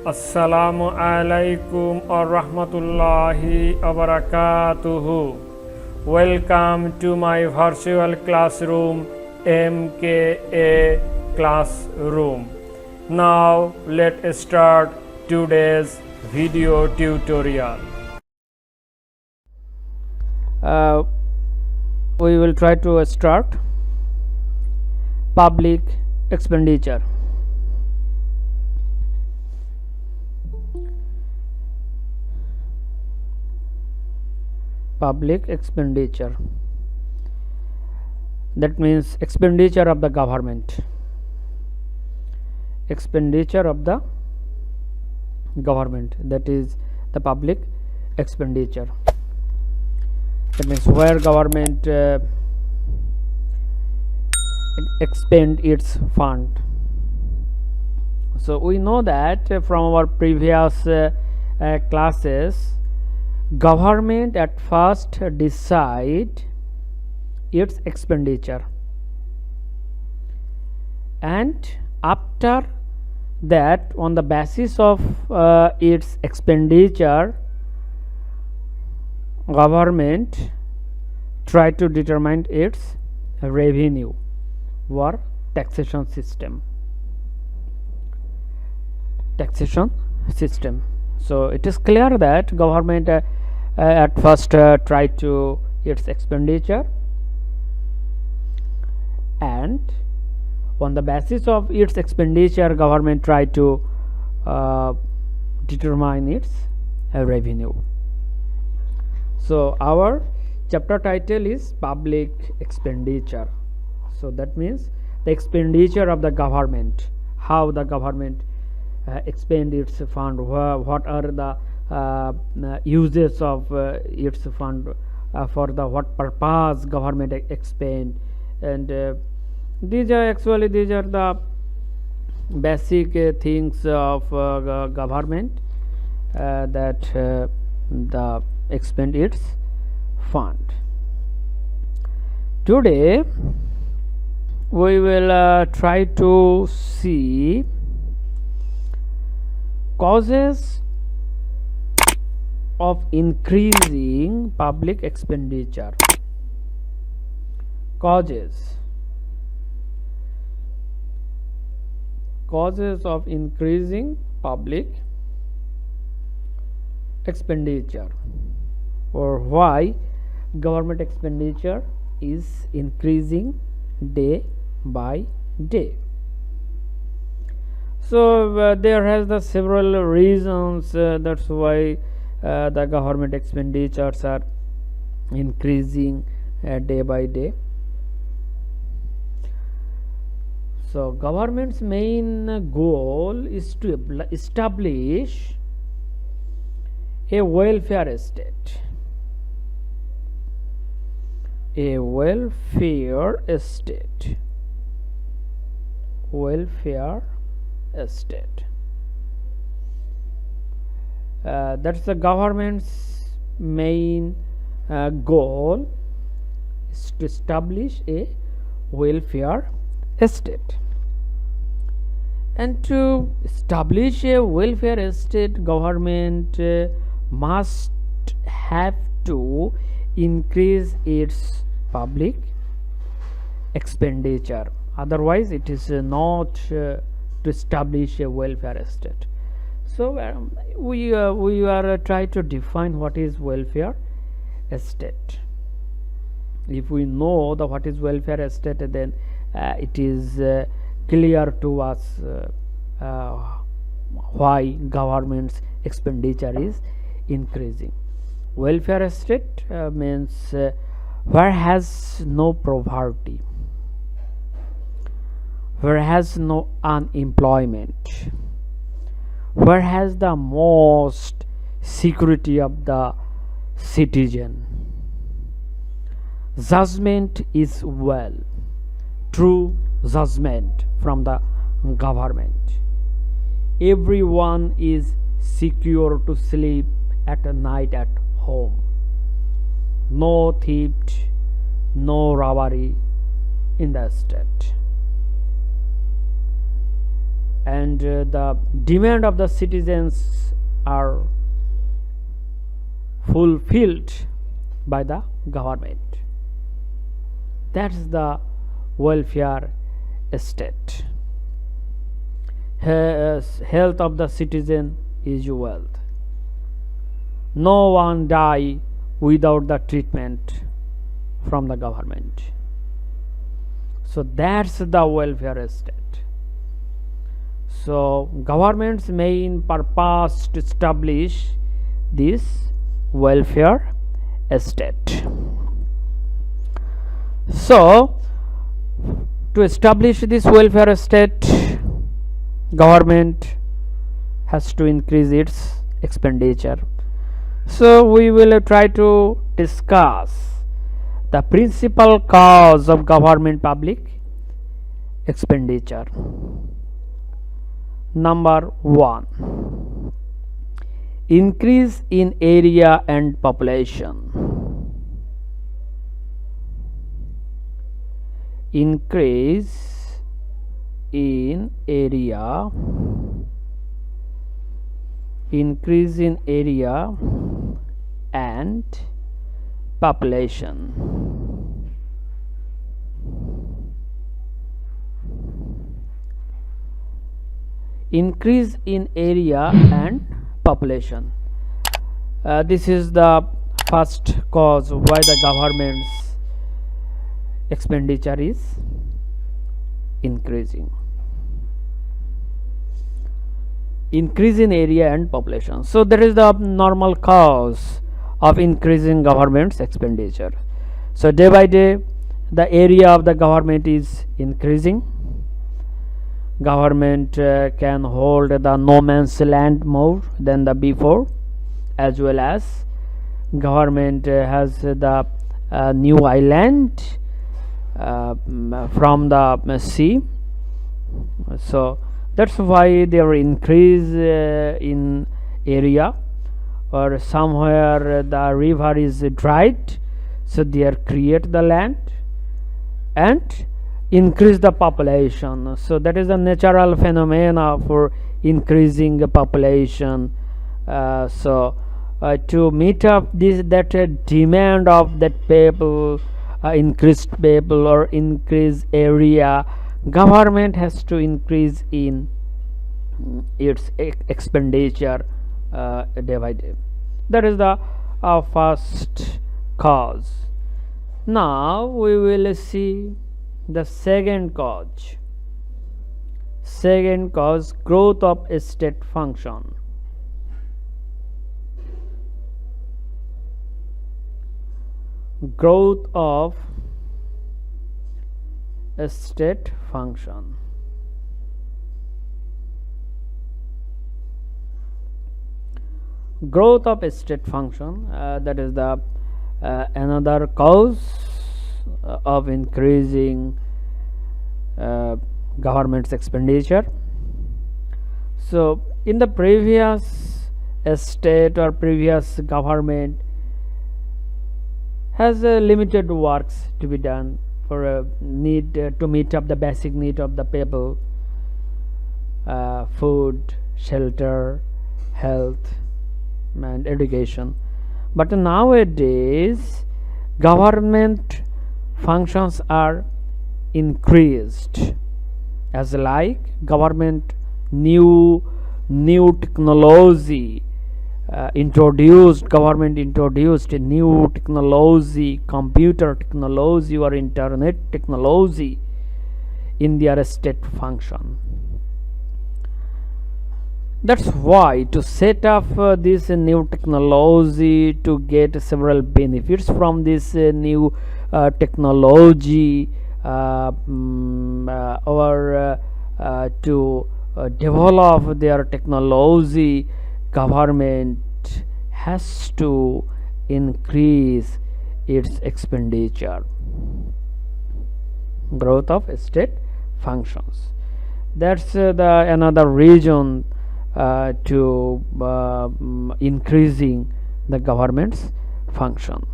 Assalamualikum OyaRahmatullahe OyaBarakatuhu. Welcome to my virtual classroom, MKA Classroom. Now let's start today's video tutorial. We will try to start public expenditure. Public expenditure, that means expenditure of the government. Expenditure of the government, that is the public expenditure. That means where government expend its fund. So we know that from our previous classes, government at first decide its expenditure, and after that, on the basis of its expenditure, government try to determine its revenue or taxation system. So it is clear that government at first try to its expenditure, and on the basis of its expenditure, government try to determine its revenue. So our chapter title is public expenditure. So that means the expenditure of the government, how the government expend its fund, what are the uses of its fund, for the what purpose government expend, and these are the basic things of government that the expend its fund. Today we will try to see causes of increasing public expenditure. Causes of increasing public expenditure, or why government expenditure is increasing day by day. So there has the several reasons, that's why the government expenditures are increasing day by day. So government's main goal is to establish a welfare state. A welfare state. That's the government's main goal, is to establish a welfare state. And to establish a welfare state, government must have to increase its public expenditure. Otherwise, it is not to establish a welfare state. So we are trying to define what is welfare state. If we know what is welfare state, then it is clear to us why government's expenditure is increasing. Welfare state means where has no poverty, where has no unemployment, where has the most security of the citizen. Judgment is well, true judgment from the government. Everyone is secure to sleep at night at home. No theft, no robbery in the state. and the demand of the citizens are fulfilled by the government. That's the welfare state. Health of the citizen is wealth. No one die without the treatment from the government. So that's the welfare state. So government's main purpose to establish this welfare state. So to establish this welfare state, government has to increase its expenditure. So we will try to discuss the principal cause of government public expenditure. Number 1, increase in area and population. Increase in area, increase in area and population. Increase in area and population. This is the first cause why the government's expenditure is increasing. Increase in area and population. So that is the normal cause of increasing government's expenditure. So day by day the area of the government is increasing. Government can hold the no man's land more than the before, as well as government has the new island from the sea. So that's why there increase in area, or somewhere the river is dried, so they create the land and increase the population. So that is a natural phenomena for increasing the population. To meet up that demand of that people, increased people or increased area, government has to increase in its expenditure day by day. That is the first cause. Now we will see the second cause. Second cause, growth of state function. Growth of a state function. Growth of a state function, that is the another cause of increasing government's expenditure. So in the previous state or previous government has limited works to be done for a need to meet up the basic need of the people, food, shelter, health and education. But nowadays government functions are increased, as like government new technology government introduced new technology, computer technology or internet technology in their state function. That's why to set up this new technology, to get several benefits from this new technology, or to develop their technology, government has to increase its expenditure. Growth of state functions. That's the another reason to increasing the government's function,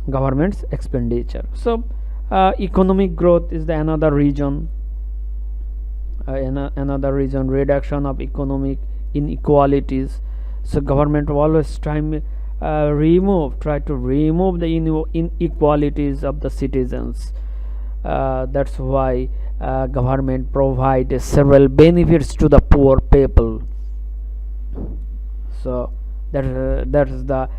government's expenditure. So economic growth is the another reason another reason, reduction of economic inequalities. So government always try to remove the inequalities of the citizens. That's why government provide several benefits to the poor people. So that's the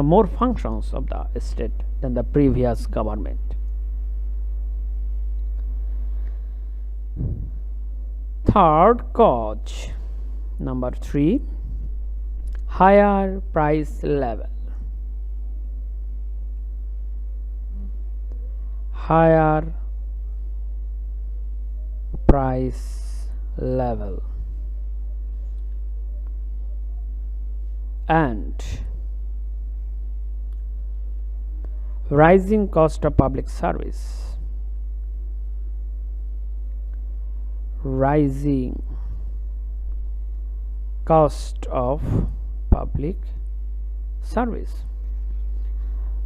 more functions of the state than the previous government. Third cause, number 3, higher price level. Higher price level and rising cost of public service. Rising cost of public service.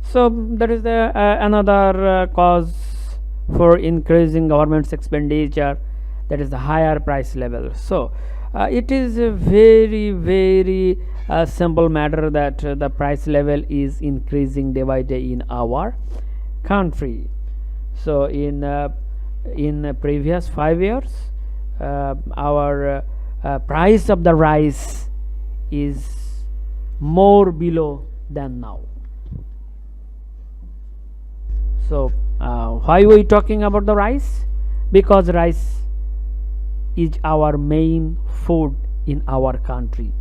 So that is the another cause for increasing government's expenditure, that is the higher price level. So it is a very simple matter that the price level is increasing day by day in our country. So in previous 5 years, our price of the rice is more below than now. So why we talking about the rice? Because rice is our main food in our country.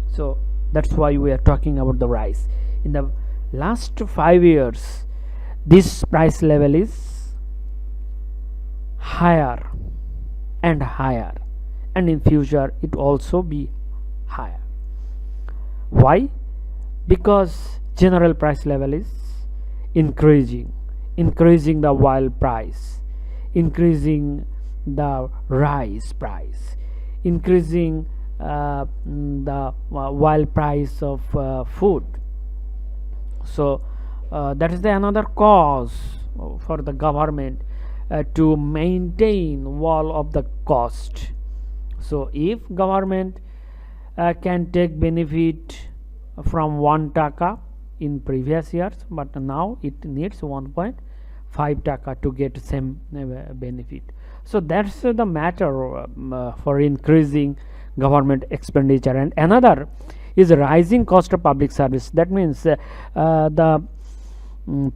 So that's why we are talking about the rice. In the last 5 years, this price level is higher and higher, and in future it also be higher. Why? Because general price level is increasing the oil price, increasing the rice price, increasing the oil price of food. So that is the another cause for the government to maintain all of the cost. So if government can take benefit from 1 taka in previous years, but now it needs 1.5 taka to get same benefit. So that's the matter for increasing government expenditure. And another is rising cost of public service. That means the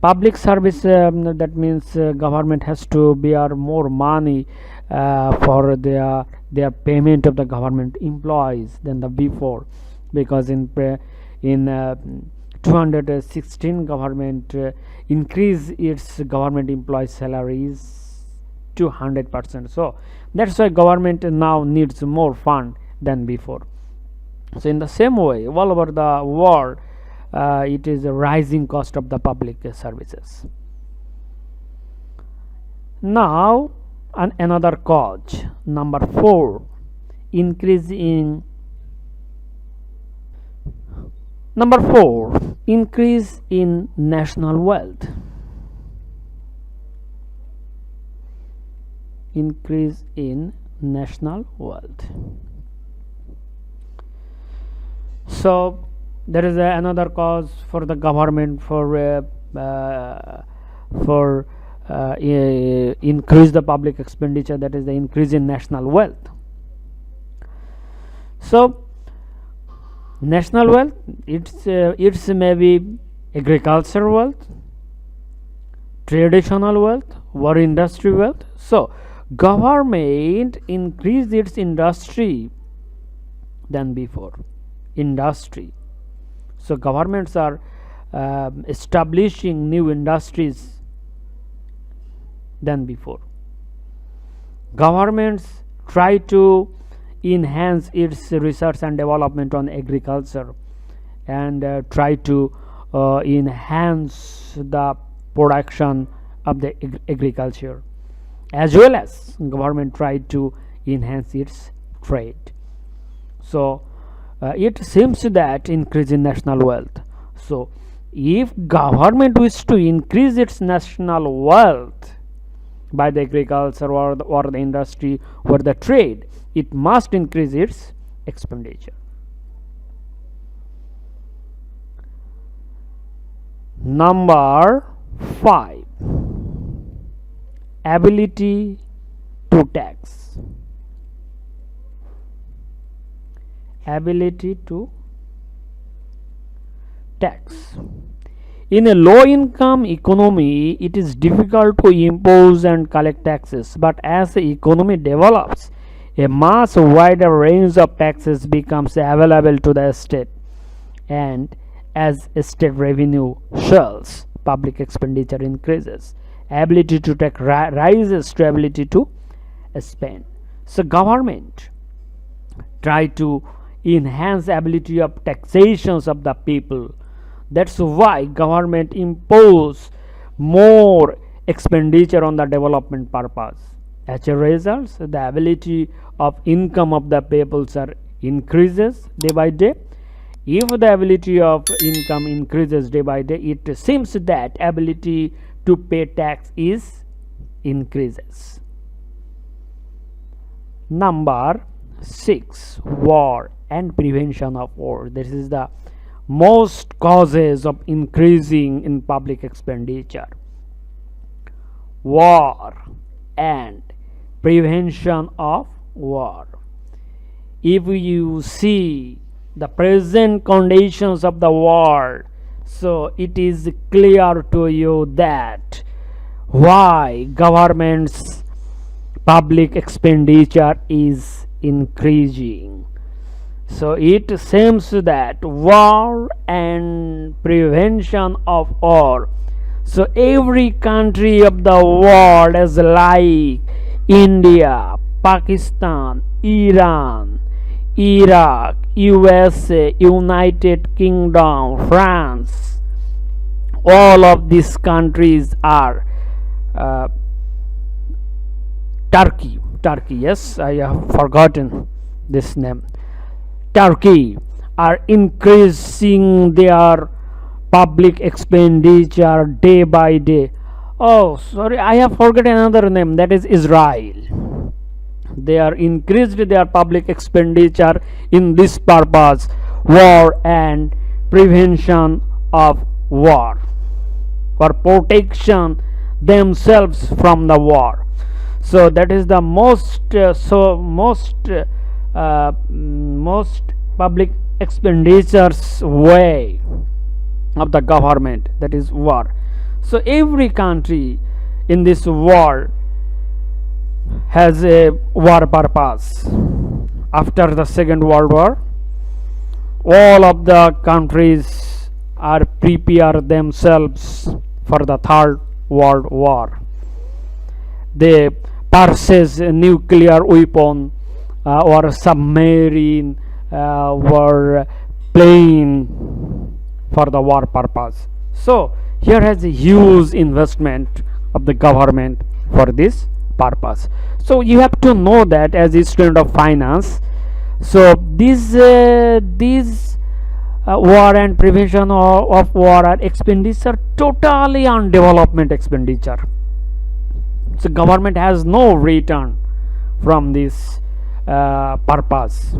public service, that means government has to bear more money for their payment of the government employees than the before, because in 2016 government increase its government employees salaries to 100%. So that's why government now needs more fund than before. So in the same way, all over the world, it is a rising cost of the public services. Now another cause, number 4, increase in national wealth. Increase in national wealth. So there is another cause for the government for increase the public expenditure, that is the increase in national wealth. So national wealth, it's maybe agricultural wealth, traditional wealth, or industry wealth. So government increased its industry than before. Industry. So governments are establishing new industries than before. Governments try to enhance its research and development on agriculture, and try to enhance the production of the agriculture, as well as government try to enhance its trade. So it seems that increase in national wealth. So if government wishes to increase its national wealth, by the agriculture or the industry or the trade, it must increase its expenditure. Number 5, ability to tax. Ability to tax. In a low income economy, it is difficult to impose and collect taxes, but as the economy develops, a much wider range of taxes becomes available to the state, and as state revenue swells, public expenditure increases. Ability to tax rises to ability to spend. So government try to enhance ability of taxations of the people. That's why government impose more expenditure on the development purpose. As a result, the ability of income of the peoples are increases day by day. If the ability of income increases day by day, it seems that ability to pay tax is increases. Number 6, war and prevention of war. This is the most causes of increasing in public expenditure. War and prevention of war. If you see the present conditions of the world, so it is clear to you that why government's public expenditure is increasing. So it seems that war and prevention of war. So every country of the world is like India, Pakistan, Iran, Iraq, USA, United Kingdom, France. All of these countries are Turkey, yes, I have forgotten this name. Turkey are increasing their public expenditure day by day. Oh, sorry, I have forgotten another name, that is Israel. They are increased their public expenditure in this purpose, war and prevention of war, for protection themselves from the war. So that is the most public expenditures way of the government, that is war. So every country in this world has a war purpose. After the Second World War, all of the countries are prepare themselves for the Third World War. They purchase a nuclear weapon or submarine or plane for the war purpose. So here has a huge investment of the government for this purpose. So you have to know that as a student of finance, so these war and prevention of war are expenditure totally on development expenditure. So government has no return from this purpose.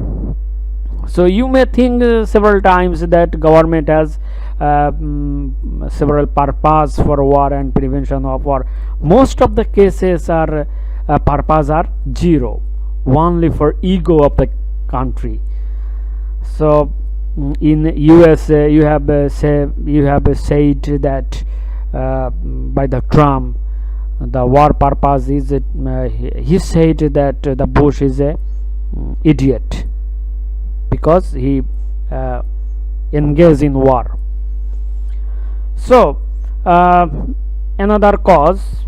So you may think several times that government has several purpose for war and prevention of war. Most of the cases are purpose are zero, only for ego of the country. So in USA you have said that by the Trump, the war purpose is he said that the Bush is a idiot because he engaged in war. So another cause,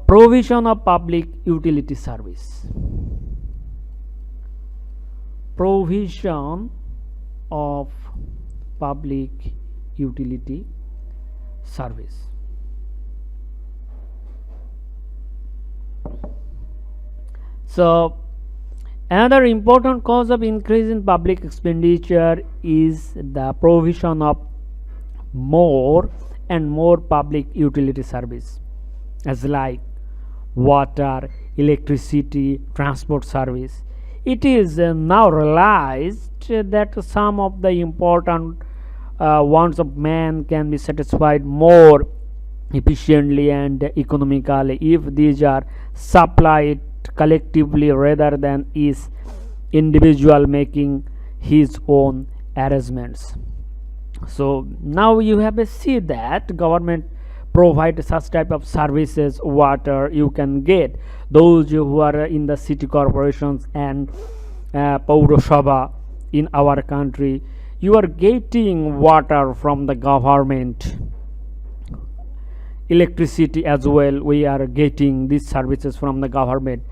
provision of public utility service. Provision of public utility service. So another important cause of increase in public expenditure is the provision of more and more public utility service. as like water, electricity, transport service. It is now realized that some of the important wants of man can be satisfied more efficiently and economically if these are supplied collectively rather than each individual making his own arrangements. So now you have a see that government provide such type of services. Water you can get, those who are in the city corporations and Paurasabha in our country, you are getting water from the government. Electricity as well, we are getting these services from the government.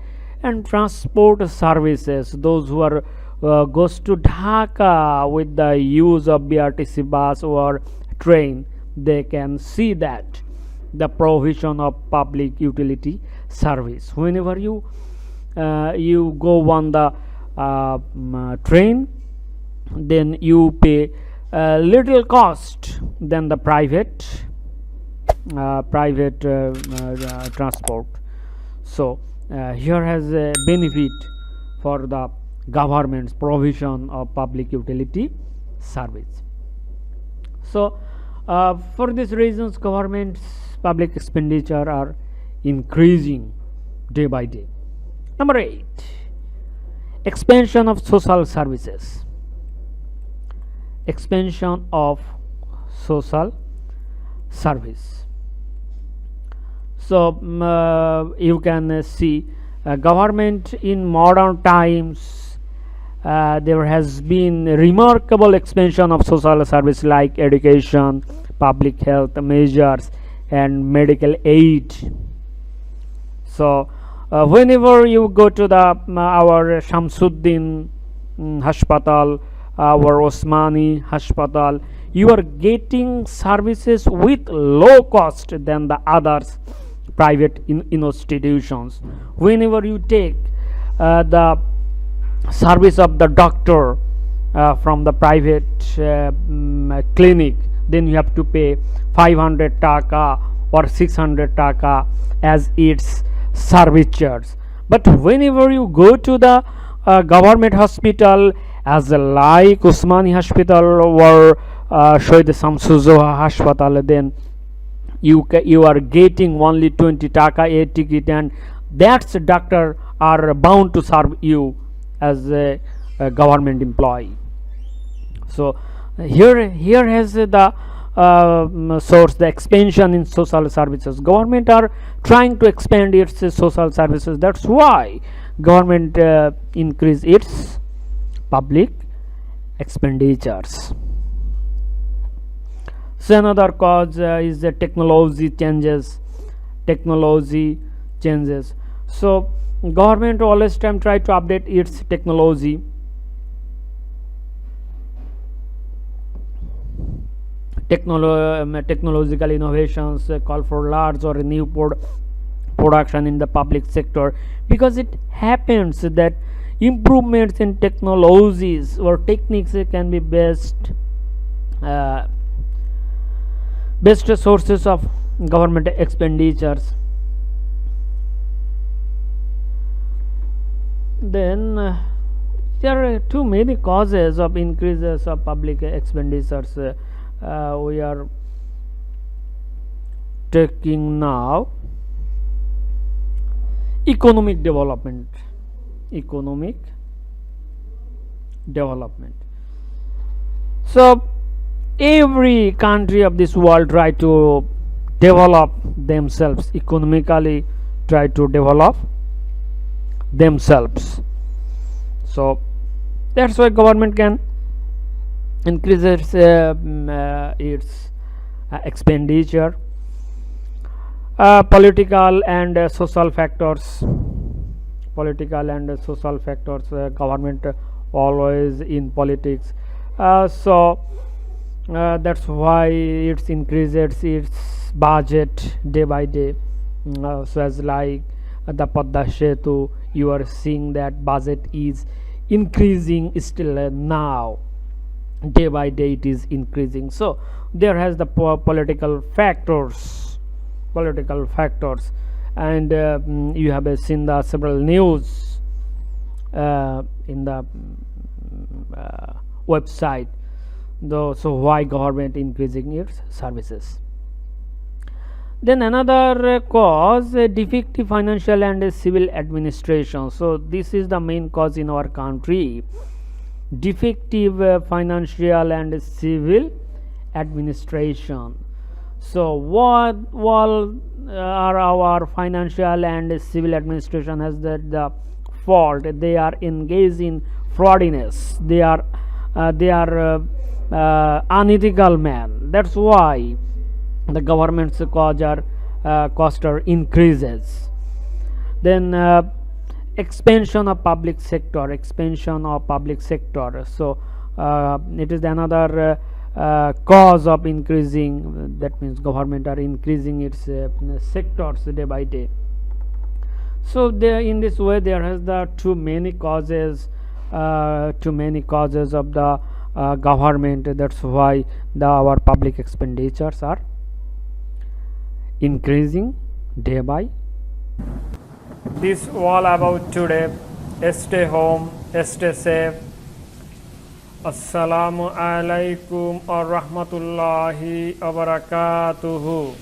And transport services, those who are goes to Dhaka with the use of BRTC bus or train, they can see that the provision of public utility service. Whenever you go on the train, then you pay little cost than the private transport. So here has a benefit for the government's provision of public utility service. So for these reasons, government's public expenditure are increasing day by day. Number 8, expansion of social services. Expansion of social service. So you can see government in modern times, there has been remarkable expansion of social service like education, public health measures and medical aid. So whenever you go to the our Shamsuddin hospital, our Osmani hospital, you are getting services with low cost than the others private institutions. Whenever you take the service of the doctor from the private clinic, then you have to pay 500 taka or 600 taka as its service charge. But whenever you go to the government hospital as like Usmani hospital or Shoyd Samsuzo hospital, then you are getting only 20 taka a ticket, and that's doctor are bound to serve you as a government employee. So here has the source, the expansion in social services. Government are trying to expand its social services. That's why government increase its public expenditures. So another cause is the technology changes. So government always time try to update its technology. Technological innovations call for large or new production in the public sector, because it happens that improvements in technologies or techniques can be best sources of government expenditures. Then there are too many causes of increases of public expenditures. We are taking now economic development. So every country of this world try to develop themselves economically, try to develop themselves. So that's why government can increase its expenditure. Political and social factors. Government always in politics. So that's why it increases its budget day by day. So as like the Padda Setu, you are seeing that budget is increasing still now. Day by day it is increasing. So there has the political factors political factors. And you have seen the several news in the website, though. So why government increasing its services? Then another cause, defective financial and civil administration. So this is the main cause in our country, defective financial and civil administration. So what all are our financial and civil administration has the fault? They are engaged in fraudiness. They are unethical man. That's why the government's cost increases. Then expansion of public sector. So it is another cause of increasing. That means government are increasing its sectors day by day. So there, in this way, there has the too many causes of the government. That's why our public expenditures are increasing day by. This all about today. Stay home, stay safe. Assalamualaikum warahmatullahi wabarakatuhu.